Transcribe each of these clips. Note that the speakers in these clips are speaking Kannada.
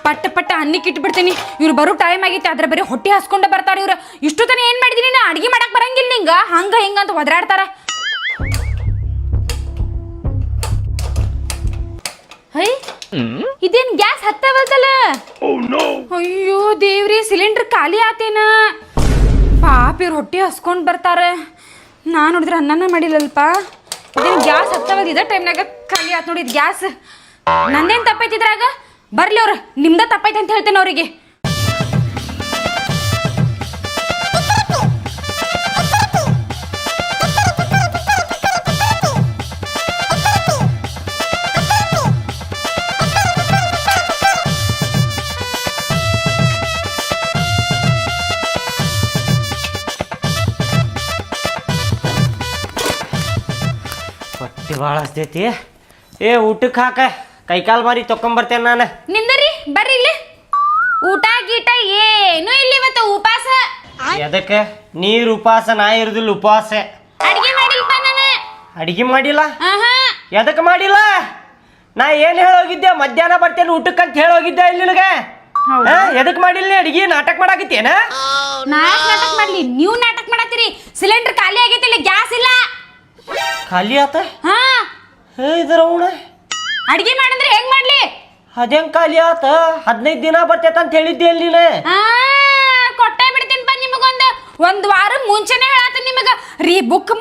ಪಟ್ಟ ಪಟ್ಟ ಅನ್ನಕ್ಕೆ ಇಟ್ಬಿಡ್ತೀನಿ. ಇವ್ರು ಬರೋ ಟೈಮ್ ಆಗೈತಿ, ಅದ್ರ ಬರೀ ಹೊಟ್ಟೆ ಹಸ್ಕೊಂಡ ಬರ್ತಾರ ಇವ್ರು. ಇಷ್ಟು ತನ ಏನ್ ಮಾಡಿದೀನಿ ನಾ? ಅಡಿಗೆ ಮಾಡಕ್ ಬರಂಗಿಲ್ಲ ನಿಂಗ, ಹಂಗ ಹಿಂಗ ಅಂತ ಒದರಾಡ್ತಾರ. ಹೈ, ಇದೇನ್ ಗ್ಯಾಸ್ ಹತ್ತವಲ್ತಲ್ಲ? ಅಯ್ಯೋ ದೇವ್ರಿ, ಸಿಲಿಂಡರ್ ಖಾಲಿ ಆತೇನ? ಪಾಪ ಇವ್ರು ಹೊಟ್ಟೆ ಹಸ್ಕೊಂಡ್ ಬರ್ತಾರ. ನಾ ನೋಡಿದ್ರೆ ಅನ್ನನ ಮಾಡಿಲ್ಲಲ್ಪ. ಇದೇನ್ ಗ್ಯಾಸ್ ಹತ್ತವಲ್? ಇದ ಟೈಮ್ನಾಗ ಖಾಲಿ ಆತ್ ನೋಡಿ ಗ್ಯಾಸ್. ನಂದೇನ್ ತಪ್ಪೈತಿದ್ರಾಗ? ಬರ್ಲಿ ಅವ್ರು, ನಿಮ್ದ ತಪ್ಪೈತೆ ಅಂತ ಹೇಳ್ತೇನೆ ಅವ್ರಿಗೆ. ಹೊಟ್ಟೆ ಭಾಳ ಹಸ್ತೈತಿ. ಊಟಕ್ಕೆ ಹಾಕ, ಕೈಕಾಲು ಮಾರಿ ತೊಕೊಂಬರ್ತೇನೆ ನಾನು. ನಿಂದರಿ, ಬರ್ರಿ ಇಲ್ಲಿ. ಊಟ ಗೀಟ ಏನು ಇಲ್ಲಿ ಇವತ್ತು ಉಪವಾಸ. ಎದಕ್ಕೆ? ನೀರು ಉಪವಾಸ, ನಾ ಇರುದಿಲ್ಲ ಉಪವಾಸ. ಅಡಿಗೆ ಮಾಡಿಲ್ಪ ನಾನು. ಅಡಿಗೆ ಮಾಡಿಲ್ಲ? ಎದಕ್ಕೆ ಮಾಡಿಲ್ಲ? ನಾ ಏನು ಹೇಳೋಗಿದ್ದೆ? ಮಧ್ಯಾಹ್ನ ಬರ್ತೇನೆ ಊಟಕ್ಕಂತ ಹೇಳೋಗಿದ್ದೆ ಇಲ್ಲಿ ನಿನಗೆ. ಎದಕ್ಕೆ ಮಾಡಿಲ್ಲ ನೀ ಅಡಿಗೆ? ನಾಟಕ ಮಾಡಾಕತ್ತೇನ? ನಾಟಕ ಮಾಡ್ಲಿ? ನೀವು ನಾಟಕ ಮಾಡತ್ತೀರಿ. ಸಿಲಿಂಡರ್ ಖಾಲಿ ಆಗೈತಿ, ಇಲ್ಲಿ ಗ್ಯಾಸ್ ಇಲ್ಲ. ಖಾಲಿ ಆತ? ಇದ್ರ ಅವಣ ಅಡಿಗೆ ಮಾಡಂದ್ರೆ ಹೆಂಗ್ ಮಾಡ್ಲಿ? ಅದೇಂಗ್ ಖಾಲಿ ಆತ? 15 ದಿನ ಬರ್ತೈತ ಅಂತ ಹೇಳಿದ್ದೆ ಅಲ್ಲಿ ನೀನು. ಕೊಟ್ಟೆ ಬಿಡ್ತೀನಿ ಬಾ ಒಂದ್ ವಾರ ಮುಂಚೆನೆ ಹೇಳತ್ತೀನಿ ನಿಮಗ. ಬುಕ್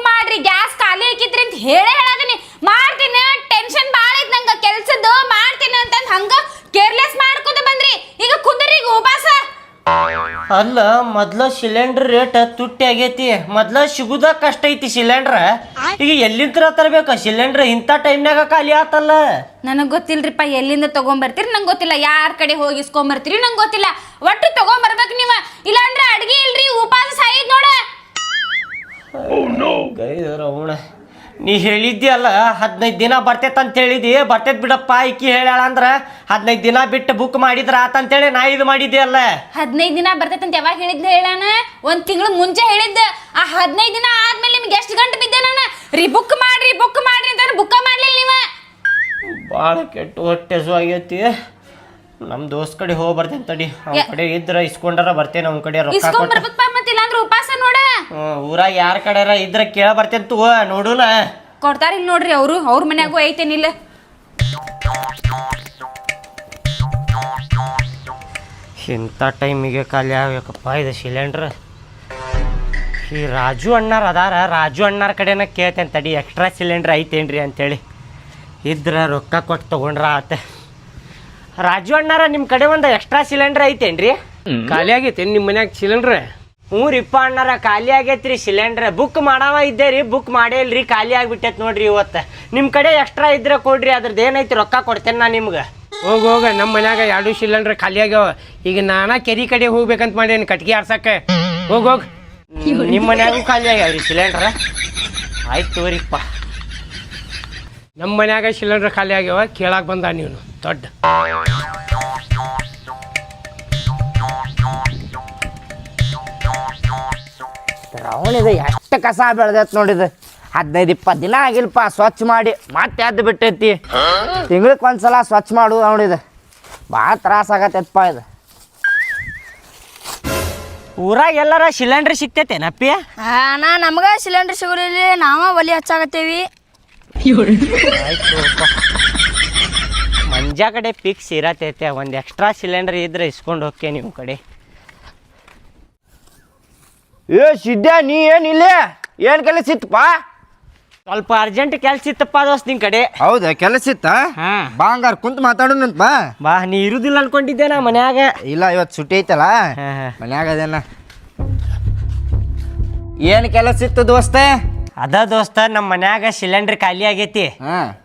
ಮಾಡ್ರಿ ಗ್ಯಾಸ್ ಖಾಲಿ ಹಾಕಿದ್ರಿ ಅಂತ ಹೇಳಾತೀನಿ. ಮಾಡ್ತೀನಿ, ಟೆನ್ಷನ್ ಭಾಳ ಐತ್ ನಂಗ ಕೆಲ್ಸದ್ದು. ಮಾಡ್ತೀನಿ ಅಂತಂದ್ ಹಂಗ ಕೇರ್ಲೆಸ್ ಮಾಡ್ಕೋತ ಬಂದ್ರಿ. ಈಗ ಕುಂದ್ರಿ, ಈಗ ಉಪವಾಸ. ಅಲ್ಲ, ಮೊದ್ಲ ಸಿಲಿಂಡರ್ ರೇಟ್ ತುಟ್ಟಿ ಆಗೈತಿ. ಮೊದ್ಲ ಸಿಗುದ ಕಷ್ಟ ಐತಿ ಸಿಲಿಂಡರ್. ಈಗ ಎಲ್ಲಿಂದ ತರಬೇಕ ಸಿಲಿಂಡರ್? ಇಂಥ ಟೈಮ್ನಾಗ ಖಾಲಿ ಆತಲ್ಲ. ನನಗ್ ಗೊತ್ತಿಲ್ರಿಪ್ಪ ಎಲ್ಲಿಂದ ತಗೊಂಬರ್ತೀರಿ, ನಂಗೆ ಗೊತ್ತಿಲ್ಲ. ಯಾರ ಕಡೆ ಹೋಗಿ ಇಸ್ಕೊಂಬರ್ತೀರಿ ನಂಗೆ ಗೊತ್ತಿಲ್ಲ. ಒಟ್ಟು ತಗೊಂಬರ್ಬೇಕು ನೀವ, ಇಲ್ಲಾಂದ್ರೆ ಅಡ್ಗೆ ಇಲ್ರಿ, ಉಪವಾಸ ಸಾಯಿದ್ ನೋಡ. ಅವಣ ನೀ ಹೇಳಿದ್ದಿ ಅಲ್ಲ 15 ದಿನ ಬರ್ತೈತ ಅಂತ ಹೇಳಿದಿ. ಬರ್ತೈತ್ ಬಿಡಪ್ಪ, ಈಕಿ ಹೇಳ್ಯಾಳ ಅಂದ್ರ 15 ದಿನ ಬಿಟ್ಟು ಬುಕ್ ಮಾಡಿದ್ರ ಆತಂತೇಳಿ ನಾ ಇದು ಮಾಡಿದ್ದೆ ಅಲ್ಲ. 15 ದಿನ ಬರ್ತೈತಂತ ಯಾವಾಗ ಹೇಳಿದ್ದ ಹೇಳಾನ? 1 ತಿಂಗಳು ಮುಂಚೆ ಹೇಳಿದ್ದ. ಆ 15 ದಿನ ಆದ್ಮೇಲೆ ನಿಮ್ಗೆ ಎಷ್ಟು ಗಂಟೆ ಬಿದ್ದೆ ನಾನು? ಬುಕ್ ಮಾಡ್ರಿ ಅಂತ ಬುಕ್ಕ ಮಾಡ್ಲಿಲ್ಲ ನೀವ. ಭಾಳ ಕೆಟ್ಟ ಹೊಟ್ಟೆ ಆಗೈತಿ. ನಮ್ ದೋಸ್ತ್ ಕಡೆ ಹೋಗಿ ಬರ್ತೇನೆ ತಡಿ. ಅವ್ನ ಕಡೆ ಇದ್ರ ಇಸ್ಕೊಂಡಾರ ಬರ್ತೇನೆ. ಅವ್ನ ಕಡೆ ರೊಕ್ಕ ಇಲ್ಲಾಂದ್ರೆ ಉಪವಾಸ ನೋಡ. ಊರಾಗ ಯಾರ ಕಡೆ ಇದ್ರ ಕೇಳ ಬರ್ತೇನೆ ತಗೋ, ನೋಡುನ. ಕೊಡ್ತಾರ ಇಲ್ಲಿ ನೋಡ್ರಿ, ಅವ್ರ ಮನ್ಯಾಗೂ ಐತೇನಿಲ್ಲ. ಇಂಥ ಟೈಮಿಗೆ ಖಾಲಿ ಆಗ್ಬೇಕಪ್ಪ ಇದು ಸಿಲಿಂಡ್ರ್. ಈ ರಾಜು ಅಣ್ಣಾರ ಅದಾರ, ರಾಜು ಅಣ್ಣಾರ ಕಡೆನ ಕೇಳ್ತೇನೆ ತಡಿ, ಎಕ್ಸ್ಟ್ರಾ ಸಿಲಿಂಡ್ರ್ ಐತೇನ್ರಿ ಅಂತೇಳಿ. ಇದ್ರ ರೊಕ್ಕ ಕೊಟ್ಟು ತೊಗೊಂಡ್ರ ಆತ. ರಾಜು ಅಣ್ಣಾರ, ನಿಮ್ಮ ಕಡೆ ಒಂದು ಎಕ್ಸ್ಟ್ರಾ ಸಿಲಿಂಡ್ರ್ ಐತೇನ್ರಿ? ಖಾಲಿ ಆಗೈತೆ ನಿಮ್ಮ ಮನ್ಯಾಗ ಸಿಲಿಂಡ್ರ್? ಹ್ಞೂ ರೀಪ್ಪ ಅಣ್ಣಾರ, ಖಾಲಿ ಆಗೈತ್ರಿ ಸಿಲಿಂಡ್ರ್. ಬುಕ್ ಮಾಡವ ಇದ್ದೆ ರೀ, ಬುಕ್ ಮಾಡೇಲ್ರಿ, ಖಾಲಿ ಆಗಿಬಿಟ್ಟೈತೆ ನೋಡ್ರಿ ಇವತ್ತು. ನಿಮ್ಮ ಕಡೆ ಎಕ್ಸ್ಟ್ರಾ ಇದ್ರೆ ಕೊಡ್ರಿ, ಅದ್ರದ್ದು ಏನೈತಿ ರೊಕ್ಕ ಕೊಡ್ತೇನೆ ನಾ ನಿಮ್ಗೆ. ಹೋಗ ನಮ್ಮ ಮನ್ಯಾಗ 2 ಸಿಲಿಂಡ್ರ್ ಖಾಲಿ ಆಗ್ಯಾವ. ಈಗ ನಾನಾ ಕೆರಿ ಕಡೆ ಹೋಗ್ಬೇಕಂತ ಮಾಡೇನಿ ಕಟ್ಗೆ ಆರ್ಸಕ್ಕೆ. ಹೋಗ್ ನಿಮ್ಮ ಮನ್ಯಾಗೂ ಖಾಲಿ ಆಗ್ಯಾವ್ರಿ ಸಿಲಿಂಡ್ರ್? ಆಯ್ತು ತೋರಿಪ್ಪ. ನಮ್ಮ ಮನ್ಯಾಗ ಸಿಲಿಂಡ್ರ್ ಖಾಲಿ ಆಗ್ಯಾವ, ಕೇಳಾಕ್ ಬಂದ ನೀನು ದೊಡ್ಡ. ಅವನಿದು ಎಷ್ಟು ಕಸ ಬೆಳೆದೈತ್ ನೋಡಿದ. 15-20 ದಿನ ಆಗಿಲ್ಪ ಸ್ವಚ್ಛ ಮಾಡಿ, ಮತ್ತೆ ಎದ್ದು ಬಿಟ್ಟೈತಿ. ತಿಂಗ್ಳಕ್ಕೆ ಒಂದ್ಸಲ ಸ್ವಚ್ಛ ಮಾಡುದು ನೋಡಿದ. ಭಾಳ ತ್ರಾಸ ಆಗತ್ತೈತಪ್ಪ ಇದು. ಊರಾಗ ಎಲ್ಲಾರ ಸಿಲಿಂಡ್ರ್ ಸಿಗ್ತೈತೇನಪ್ಪಿ? ನಮಗ ಸಿಲಿಂಡರ್ ಸಿಗೋದಿಲ್ಲ, ನಾವ ಒಲಿ ಹಚ್ಚಾಗತ್ತೇವಿ. ಮಂಜಾ ಕಡೆ ಫಿಕ್ಸ್ ಇರತೈತೆ. ಒಂದು ಎಕ್ಸ್ಟ್ರಾ ಸಿಲಿಂಡರ್ ಇದ್ರೆ ಇಸ್ಕೊಂಡು ಹೋಗ್ಕೆ ನಿಮ್ಮ ಕಡೆ. ಸಿದ್ಧ, ನೀ ಏನಿಲ್ಲ? ಏನು ಕೆಲಸ ಇತ್ತಪ್ಪ? ಸ್ವಲ್ಪ ಅರ್ಜೆಂಟ್ ಕೆಲ್ಸ ಇತ್ತಪ್ಪ ದೋಸ್ತ್ ನಿನ್ ಕಡೆ. ಹೌದಾ, ಕೆಲಸ ಇತ್ತ? ಬಾ ಹಂಗಾರ ಕುಂತ ಮಾತಾಡೋಣಂತ ಬಾ. ಬಾ, ನೀ ಇರುದಿಲ್ಲ ಅನ್ಕೊಂಡಿದ್ದೆ ನಾ ಮನ್ಯಾಗ. ಇಲ್ಲ, ಇವತ್ತು ಸುಟ್ಟಿ ಐತಲ್ಲ ಮನ್ಯಾಗ ಅದೇನ. ಏನು ಕೆಲಸ ಇತ್ತು ದೋಸ್ತ? ಅದ ದೋಸ್ತ, ನಮ್ಮ ಮನ್ಯಾಗ ಸಿಲಿಂಡರ್ ಖಾಲಿ ಆಗೈತಿ.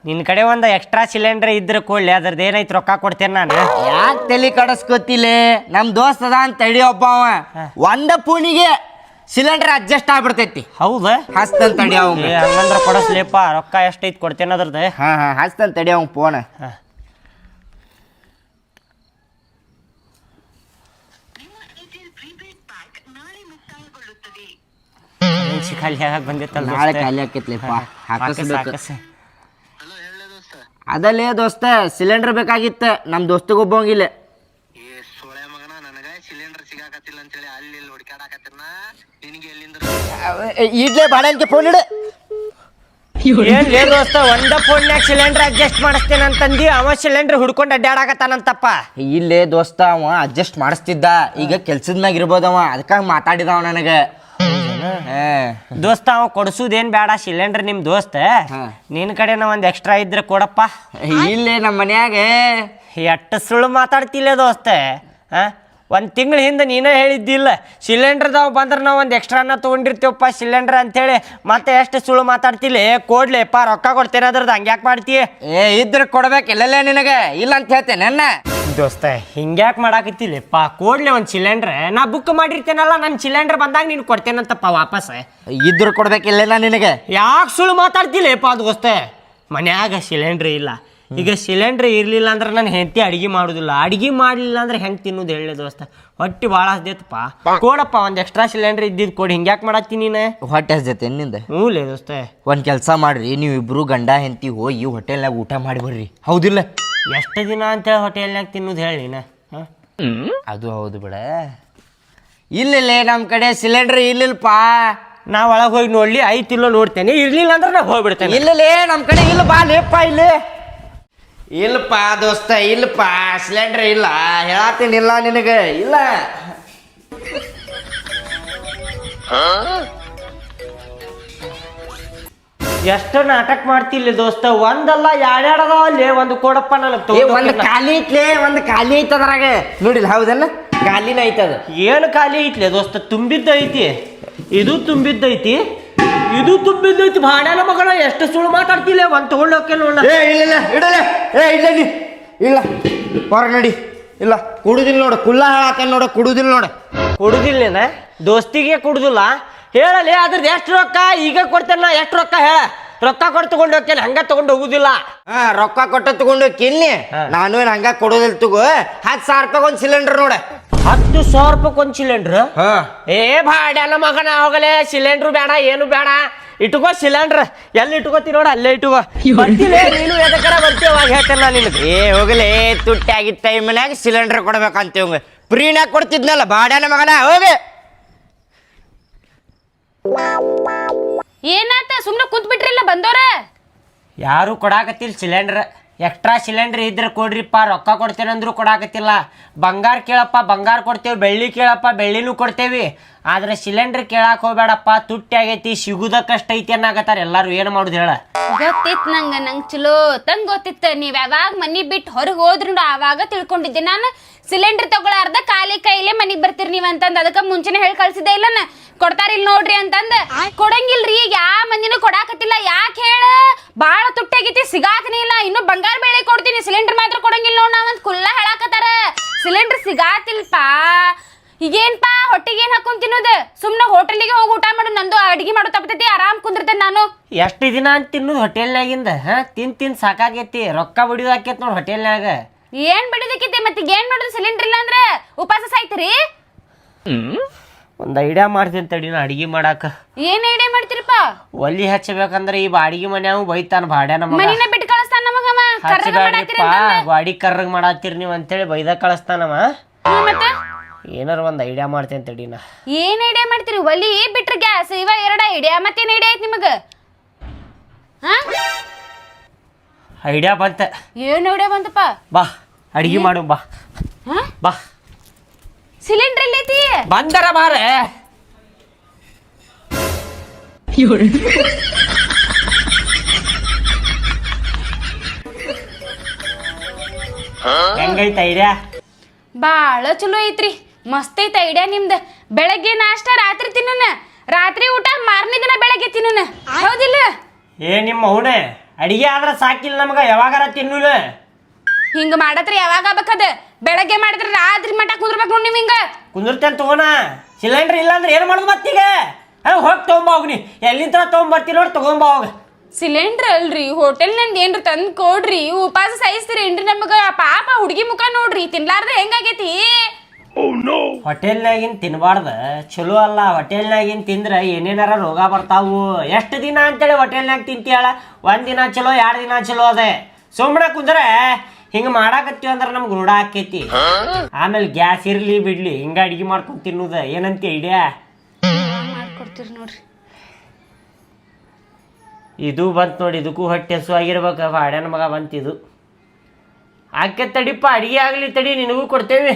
ನಿನ್ ಕಡೆ ಒಂದು ಎಕ್ಸ್ಟ್ರಾ ಸಿಲಿಂಡರ್ ಇದ್ರೆ ಕೊಡ್ಲಿ, ಅದ್ರದ್ದು ಏನೈತಿ ರೊಕ್ಕ ಕೊಡ್ತೇನೆ ನಾನು. ಯಾಕೆ ತಲೆ ಕಡಸ್ಕೊತಿಲ್ಲ? ನಮ್ಮ ದೋಸ್ತ ಅದ ಅಂತ ತಡಿ ಒಬ್ಬ. ಒಂದ ಪೂಣಿಗೆ ಸಿಲಿಂಡರ್ ಅಡ್ಜಸ್ಟ್ ಆಗ್ಬಿಡ್ತೈತಿ. ಹೌದಾ? ಹಸ್ತನ್ ತಡಿ ಅವ್. ಹಂಗಂದ್ರ ಕೊಡಸ್ಲೇಪ, ರೊಕ್ಕ ಎಷ್ಟೈತಿ ಕೊಡ್ತೇನೆ ಅದ್ರದ್ದು. ಹಸ್ತನ್ ತಡಿ ಅವ್ ಫೋನ್. ಖಾಲಿ ಆಗಾಕ ಬಂದಿತ್ತಲ್ಲ, ನಾಳೆ ಖಾಲಿ ಆಕೈತ್ಲಿಪ್ಪ. ಅದಲ್ಲೇ ದೋಸ್ತ ಸಿಲಿಂಡರ್ ಬೇಕಾಗಿತ್ತ ನಮ್ಮ ದೋಸ್ತಿಗೊಬ್ಬಂಗಿಲ್ಲ. ಏ ಸೋಳೆ ಮಗನ ನನಗ ಸಿಲಿಂಡರ್ ಸಿಗಾಕತ್ತಿಲ್ಲ ಅಂತೇಳಿ ಅಲ್ಲಿ ಇಲ್ಲಿ ಹುಡುಕಾಡಕತ್ತಿರ್ನ ನಿನಗೆ ಎಲ್ಲಿಂದ ಇಡ್ಲೇ ಬಾಡನ್ಗೆ ಫೋನ್ ಇಡು. ಏನ್ ಲೇ ದೋಸ್ತ ಒಂದ ಫೋನ್ಯಾಗ ಸಿಲಿಂಡರ್ ಅಡ್ಜಸ್ಟ್ ಮಾಡಿಸ್ತೇನೆ ಅಂತಂದಿ, ಅವ ಸಿಲಿಂಡರ್ ಹುಡ್ಕೊಂಡು ಅಡ್ಡಾಡಕತ್ತಾನಂತಪ್ಪ. ಇಲ್ಲೇ ದೋಸ್ತ ಅವ ಅಡ್ಜಸ್ಟ್ ಮಾಡಿಸ್ತಿದ್ದ, ಈಗ ಕೆಲ್ಸದ ಮ್ಯಾಗ ಇರ್ಬೋದವ, ಅದಕ್ಕಾಗಿ ಮಾತಾಡಿದವ ನನಗೆ. ದೋಸ್ತ ಅವ ಕೊಡ್ಸುದೇನ್ ಬೇಡ ಸಿಲಿಂಡರ್, ನಿಮ್ ದೋಸ್ತ ನಿನ್ ಕಡೆನ ಒಂದ್ ಎಕ್ಸ್ಟ್ರಾ ಇದ್ರೆ ಕೊಡಪ್ಪ. ಇಲ್ಲೇ ನಮ್ಮ ಮನ್ಯಾಗ ಎಟ್ಟು ಸುಳ್ಳು ಮಾತಾಡ್ತಿಲ್ಲ ದೋಸ್ತ. ಒಂದು ತಿಂಗಳ ಹಿಂದೆ ನೀನೇ ಹೇಳಿದ್ದಿಲ್ಲ ಸಿಲಿಂಡರ್ದವ್ ಬಂದ್ರೆ ನಾವು ಒಂದು ಎಕ್ಸ್ಟ್ರಾನ ತೊಗೊಂಡಿರ್ತೀವಪ್ಪ ಸಿಲಿಂಡರ್ ಅಂತೇಳಿ, ಮತ್ತೆ ಎಷ್ಟು ಸುಳ್ಳು ಮಾತಾಡ್ತಿಲ್ಲ. ಕೊಡ್ಲಿಪ್ಪ ರೊಕ್ಕ ಕೊಡ್ತೇನೆ ಅದ್ರದ್ದು, ಹಂಗ್ಯಾಕೆ ಮಾಡ್ತೀಯ? ಇದ್ರೆ ಕೊಡ್ಬೇಕಿಲ್ಲಲೇ ನಿನಗೆ, ಇಲ್ಲ ಅಂತ ಹೇಳ್ತೇನೆ ನನ್ನ ದೋಸ್ತ. ಹಿಂಗ್ಯಾಕೆ ಮಾಡಾಕತ್ತಿಲ್ಲಪ್ಪ, ಕೊಡ್ಲಿ ಒಂದು ಸಿಲಿಂಡ್ರ್, ನಾ ಬುಕ್ ಮಾಡಿರ್ತೇನಲ್ಲ, ನನ್ನ ಸಿಲಿಂಡರ್ ಬಂದಾಗ ನೀನು ಕೊಡ್ತೇನಂತಪ್ಪ ವಾಪಸ್. ಇದ್ರೆ ಕೊಡ್ಬೇಕಿಲ್ಲ ನಿನಗೆ. ಯಾಕೆ ಸುಳ್ಳು ಮಾತಾಡ್ತಿಲ್ಲಪ್ಪ ದೋಸ್ತ? ಮನ್ಯಾಗ ಸಿಲಿಂಡ್ರ್ ಇಲ್ಲ, ಈಗ ಸಿಲಿಂಡ್ರ್ ಇರಲಿಲ್ಲ ಅಂದ್ರೆ ನಾನು ಹೆಂಡತಿ ಅಡುಗೆ ಮಾಡೋದಿಲ್ಲ, ಅಡುಗೆ ಮಾಡಲಿಲ್ಲ ಅಂದ್ರೆ ಹೆಂಗೆ ತಿನ್ನೋದು ಹೇಳಿ ದೋಸ್ತ? ಹೊಟ್ಟೆ ಭಾಳ ಹಸ್ದೈತಪ್ಪ, ಕೊಡಪ್ಪ ಒಂದು ಎಕ್ಸ್ಟ್ರಾ ಸಿಲಿಂಡ್ರ್ ಇದ್ದಿದ್ದು ಕೊಡಿ. ಹಿಂಗ್ಯಾಕೆ ಮಾಡತ್ತೀನಿ ನೀನು? ಹೊಟ್ಟೆ ಹಸ್ದೈತೆ ನಿಂದ? ಹ್ಞೂ ಲೇ ದೋಸ್ತ. ಒಂದು ಕೆಲಸ ಮಾಡ್ರಿ, ನೀವಿಬ್ರು ಗಂಡ ಹೆಂಡತಿ ಹೋಗಿ ಹೋಟೆಲ್ನಾಗ ಊಟ ಮಾಡಿ ಬರ್ರಿ. ಹೌದಿಲ್ಲ? ಎಷ್ಟು ದಿನ ಅಂತೇಳಿ ಹೋಟೆಲ್ನಾಗ ತಿನ್ನೋದು ಹೇಳಿ ನೀನು? ಅದು ಹೌದು ಬಿಡ. ಇಲ್ಲೇ ನಮ್ಮ ಕಡೆ ಸಿಲಿಂಡರ್ ಇಲ್ಲಪ್ಪ. ನಾ ಒಳಗೆ ಹೋಗಿ ನೋಡ್ಲಿ, ಐತಿಲ್ಲೋ ನೋಡ್ತೇನೆ, ಇರ್ಲಿಲ್ಲ ಅಂದ್ರೆ ನಾ ಹೋಗ್ಬಿಡ್ತೇನೆ. ಇಲ್ಲಲೇ ನಮ್ಮ ಕಡೆ ಇಲ್ಲ, ಬಾ ಲೇಪ್ಪ ಇಲ್ಲಿ. ಇಲ್ಲಪ್ಪ ದೋಸ್ತ, ಇಲ್ಲಪ್ಪ ಸಿಲಿಂಡರ್ ಇಲ್ಲ, ಹೇಳತ್ತೀನಿ ಇಲ್ಲ ನಿನಗೆ, ಇಲ್ಲ. ಎಷ್ಟು ನಾಟಕ ಮಾಡ್ತಿಲ್ಲ ದೋಸ್ತ, ಒಂದಲ್ಲ ಎರಡೆರಡು ಅಲ್ಲಿ ಒಂದು ಕೊಡಪ್ಪ ನನಗೆ. ಒಂದು ಖಾಲಿ ಐತ್ಲೇ, ಒಂದು ಖಾಲಿ ಐತ ಅದ್ರಾಗ ನೋಡಿಲ್ಲ. ಹೌದಲ್ಲ? ಖಾಲಿನ ಐತದ. ಏನು ಖಾಲಿ ಐತ್ಲೆ ದೋಸ್ತ? ತುಂಬಿದ್ದೈತಿ, ಇದು ತುಂಬಿದ್ದೈತಿ, ಇದು ತುಂಬಿದ್ದೈತಿ. ಭಾಡ್ಯಾನ ಮಗಳ ಎಷ್ಟು ಸುಳ್ಳು ಮಾತಾಡ್ತಿಲ್ಲ. ಒಂದು ತಗೊಂಡೋಕೆ ನೋಡ. ಇಲ್ಲ ಇಡಲೆ, ಇಲ್ಲ ನೀ ಇಲ್ಲ ಹೊರ ನಡಿ. ಇಲ್ಲ ಕುಡುದಿಲ್ಲ ನೋಡು, ಕುಲ್ಲ ಹೇಳತ್ತೇನೆ ನೋಡು, ಕುಡುದಿಲ್ಲ ನೋಡು. ಕುಡುದಿಲ್ಲೇನ? ದೋಸ್ತಿಗೆ ಕುಡುದಿಲ್ಲ ಹೇಳಲಿ. ಅದ್ರದ್ದು ಎಷ್ಟು ರೊಕ್ಕ ಈಗ ಕೊಡ್ತೇನೆ ನಾ? ಎಷ್ಟು ರೊಕ್ಕ ಹೇಳ? ರೊಕ್ಕ ಕೊಟ್ಟು ತಗೊಂಡು ಹೋಗ್ತೇನೆ, ಹಂಗ ತಗೊಂಡು ಹೋಗುದಿಲ್ಲ. ರೊಕ್ಕ ಕೊಟ್ಟು ತಗೊಂಡು ಹೋಗ್ತೀನಿ ನಾನು, ಏನು ಹಂಗ ಕೊಡೋದಿಲ್ಲ. ತಗೋ 10,000 ರೂಪಾಯಿ ಒಂದು ಸಿಲಿಂಡರ್ ನೋಡ. 10,000 ರೂಪಾಯಿ ಒಂದು ಸಿಲಿಂಡ್ರ್? ಏ ಭಾಡ್ಯಾನ ಮಗನ, ಹೋಗಲೇ ಸಿಲಿಂಡ್ರು ಬೇಡ, ಏನು ಬೇಡ. ಇಟ್ಕೋ ಸಿಲಿಂಡ್ರ್, ಎಲ್ಲಿ ಇಟ್ಕೋತಿ ನೋಡ, ಅಲ್ಲೇ ಇಟ್ಕೋ. ಬರ್ತಿಲ್ಲ ನೀನು, ಎದಕ್ಕರ ಬರ್ತೀವಾಗ ಹೇಳ್ತೇನೆ ನಾನು ನಿನಗೆ. ಹೋಗಲೇ ತುಟ್ಟಿ ಆಗಿದ್ದ ಟೈಮ್ನಾಗ ಸಿಲಿಂಡರ್ ಕೊಡ್ಬೇಕಂತೀವಂಗ, ಫ್ರೀನಾಗ ಕೊಡ್ತಿದ್ನಲ್ಲ ಬಾಡ್ಯಾನ ಮಗನ. ಹೋಗಿ ಏನಾತ? ಸುಮ್ಮನೆ ಕುಂತ್ ಬಿಟ್ರಿಲ್ಲ ಬಂದೋರ? ಯಾರು ಕೊಡಾಕತ್ತಿಲ್ಲ ಸಿಲಿಂಡ್ರ್. ಎಕ್ಸ್ಟ್ರಾ ಸಿಲಿಂಡ್ರ್ ಇದ್ರೆ ಕೊಡ್ರಿಪ್ಪ, ರೊಕ್ಕ ಕೊಡ್ತೇನೆ ಅಂದ್ರು ಕೊಡಾಕತ್ತಿಲ್ಲ. ಬಂಗಾರ ಕೇಳಪ್ಪ, ಬಂಗಾರ ಕೊಡ್ತೇವೆ. ಬೆಳ್ಳಿ ಕೇಳಪ್ಪ, ಬೆಳ್ಳಿನೂ ಕೊಡ್ತೇವಿ. ಆದ್ರೆ ಸಿಲಿಂಡ್ರ್ ಕೇಳಾಕ್ ಹೋಗ್ಬೇಡಪ್ಪ, ತುಟ್ಟಿ ಆಗೈತಿ, ಸಿಗುದ ಕಷ್ಟ ಐತಿ ಅನ್ನಾಗತ್ತಾರ ಎಲ್ಲಾರು. ಏನು ಮಾಡುದು ಹೇಳ? ಗೊತ್ತಿತ್ತು ನಂಗೆ ಚಲೋ ತಂಗ್ ಗೊತ್ತಿತ್ತು. ನೀವ್ ಯಾವಾಗ ಮನಿ ಬಿಟ್ಟು ಹೊರಗೆ ಹೋದ್ರು ಆವಾಗ ತಿಳ್ಕೊಂಡಿದ್ದೆ ನಾನು. ಸಿಲಿಂಡರ್ ತಗೊಳಾರ್ದ ಖಾಲಿ ಕೈಲೇ ಮನಿಗ್ ಬರ್ತೀರಿ ನೀವ್ ಅಂತಂದ್, ಅದಕ್ಕೆ ಮುಂಚೆನೆ ಹೇಳಿ ಕಳ್ಸಿದ್ದೆ ಇಲ್ಲ ಕೊಡ್ತಾರಿಲ್ ನೋಡ್ರಿ ಅಂತಂದ. ಕೊಡಂಗಿಲ್ರಿ, ಯಾವ ಮಂದಿನೂ ಕೊಡಾಕತ್ತಿಲ್ಲ. ಯಾಕೆ ಹೇಳ? ಬಾಳ ತುಟ್ಟಾಗೈತಿ, ಸಿಗಾತನೇ ಇಲ್ಲ. ಇನ್ನು ಬಂಗಾರ ಬೆಳೆ ಕೊಡ್ತೀನಿ, ಸಿಲಿಂಡರ್ ಮಾತ್ರ ಕೊಡಂಗಿಲ್ಲ ನೋಡ್ ನಾವಂತ ಕುಲ್ಲ ಹೇಳಾಕತ್ತಾರ. ಸಿಲಿಂಡರ್ ಸಿಗಾತಿಲ್ಪ. ಈಗೇನ್ಪಾ ಹೊಟ್ಟಿಗೆ ಏನ್ ಹಾಕೊಂಡ್ ತಿನ್ನೋದು? ಸುಮ್ನೆ ಹೋಟೆಲಿಗೆ ಹೋಗಿ ಊಟ ಮಾಡು, ನಂದು ಅಡಿಗೆ ಮಾಡೋ ತಪ್ಪತೈತಿ, ಆರಾಮ್ ಕುಂದಿರ್ತೇನೆ ನಾನು. ಎಷ್ಟು ದಿನ ಅಂತ ತಿನ್ನೋದು ಹೋಟೆಲ್ನಾಗಿಂದ? ತಿನ್ ಸಾಕಾಗೈತಿ, ರೊಕ್ಕ ಬಡಿಯೋದು ಹಾಕೈತಿ ನೋಡಿ ಹೋಟೆಲ್ನಾಗ. ಏನ್ ಬಡಿದಕ್ಕೈತಿ? ಮತ್ತೆ ಏನ್ ಮಾಡೋದು? ಸಿಲಿಂಡರ್ ಇಲ್ಲ ಅಂದ್ರೆ ಉಪವಾಸ ಸಾಯ್ತಿರಿ? ಒಂದು ಐಡಿಯಾ ಮಾಡ್ತೀನಿ ತಡಿ ನಾ ಅಡಿಗೆ ಮಾಡಾಕ. ಏನ್ ಐಡಿಯಾ ಮಾಡ್ತೀರಪ್ಪ? ಒಲಿ ಹಚ್ಚಬೇಕಂದ್ರೆ ಈ ಬಾಡಿಗೆ ಮನ್ಯಾಗ ಬೈತಾನ ಭಾಡ್ಯಾನ ಮಗ. ಮನಿನ ಬಿಟ್ಟು ಕಳಿಸ್ತಾನ ನಮಗವ. ಹಚ್ಚಬೇಡ್ರಿಪ್ಪ, ಬಾಡಿ ಕರ್ರಗ್ ಮಾಡಾತಿರ್ ನೀವ್ ಅಂತೇಳಿ ಬೈದ ಕಳಿಸ್ತಾನವ. ಮತ್ತೆ ಏನಾರ ಒಂದ್ ಐಡಿಯಾ ಮಾಡ್ತೇನೆ ತಡಿ ನಾ. ಏನ್ ಐಡಿಯಾ ಮಾಡ್ತೀರಿ? ಒಲಿ ಬಿಟ್ರೆ ಗ್ಯಾಸ್, ಇವ 2 ಐಡಿಯಾ. ಮತ್ತೇನ್ ಐಡಿಯಾ ಐತಿ ನಿಮಗ? ಐಡಿಯಾ ಬಂತ. ಏನ್ ಐಡಿಯಾ ಬಂತಪ್ಪ? ಬಾ ಅಡಿಗೆ ಮಾಡು, ಬಾ ಬಾ. ಸಿಲಿಂಡರ್ ಎಲ್ಲೈತಿ? ಬಂದರ ಬಾರೆ. ಹೆಂಗೈತ ಐಡಿಯಾ? ಬಾಳ ಚಲೋ ಐತ್ರಿ, ಮಸ್ತ್ ಐತ ಐಡಿಯಾ ನಿಮ್ದ. ಬೆಳಗ್ಗೆ ನಾಷ್ಟ, ರಾತ್ರಿ ತಿನ್ನೋಣ, ರಾತ್ರಿ ಊಟ ಮಾರನೇ ದಿನ ಬೆಳಗ್ಗೆ ತಿನ್ನೋಣ. ಹೌದಿಲ್ಲ? ಏ ನಿಮ್ಮ ಅವನೇ ಅಡಿಗೆ ಆದ್ರೆ ಸಾಕಿಲ್ಲ ನಮಗ, ಯಾವಾಗಾರ ತಿನ್ನೂಲ. ಹಿಂಗ ಮಾಡತ್ರಿ ಯಾವಾಗ ಆಗ್ಬೇಕದ? ಬೆಳಗ್ಗೆ ಮಾಡಿದ್ರೆ ರಾತ್ರಿ ಮಟ ಕುಂದ್ರಬೇಕು ನೋಡಿ ನೀವ್ ಹಿಂಗ. ಕುಂದಿರ್ತೇನೆ ತಗೋಣ. ಸಿಲಿಂಡರ್ ಇಲ್ಲ ಅಂದ್ರೆ ಏನು ಮಾಡೋದು ಮತ್ತೀಗ? ಹೋಗಿ ತೊಗೊಂಬ ಹೋಗಿ, ನೀ ಎಲ್ಲಿಂದ ತೊಗೊಂಬರ್ತೀನಿ ನೋಡಿ, ತಗೊಂಬ ಹೋಗ. ಸಿಲಿಂಡರ್ ಅಲ್ರಿ, ಹೋಟೆಲ್ ನಂದು ಏನ್ರ ತಂದು ಕೊಡ್ರಿ. ಉಪವಾಸ ಸಾಯಿಸ್ತೀರೇನ್ರಿ ನಮಗ? ಪಾಪ ಹುಡುಗಿ ಮುಖ ನೋಡ್ರಿ, ತಿನ್ಲಾರ್ದ ಹೆಂಗಾಗೈತಿ? ಹೋಟೆಲ್ನಾಗಿನ್ ತಿನ್ಬಾರ್ದ, ಚಲೋ ಅಲ್ಲ. ಹೋಟೆಲ್ನಾಗಿನ್ ತಿಂದ್ರೆ ಏನೇನಾರ ರೋಗ ಬರ್ತಾವು. ಎಷ್ಟು ದಿನ ಅಂತೇಳಿ ಹೋಟೆಲ್ನಾಗ ತಿಂತೀಯಾಳ? 1 ದಿನ ಚಲೋ, 2 ದಿನ ಚಲೋ ಅದೇ. ಸುಮ್ಮನೆ ಕುಂದ್ರೆ ಹಿಂಗೆ ಮಾಡಾಕತ್ತೀವಿ ಅಂದ್ರೆ ನಮ್ಗೆ ರೂಢ ಆಕೈತಿ. ಆಮೇಲೆ ಗ್ಯಾಸ್ ಇರ್ಲಿ ಬಿಡ್ಲಿ ಹಿಂಗೆ ಅಡಿಗೆ ಮಾಡ್ಕೊಂಡು ತಿನ್ನೋದ ಏನಂತ ಐಡಿಯಾ ಮಾಡ್ಕೊಡ್ತೀರಿ ನೋಡ್ರಿ. ಇದು ಬಂತು ನೋಡಿ, ಇದಕ್ಕೂ ಹೊಟ್ಟೆ ಹಸು ಆಗಿರ್ಬೇಕು. ಬಾಡ್ಯಾನ ಮಗ ಬಂತಿದು. ಆಕೆ ತಡಿಪ್ಪ, ಅಡಿಗೆ ಆಗಲಿ ತಡಿ, ನಿನಗೂ ಕೊಡ್ತೇವೆ.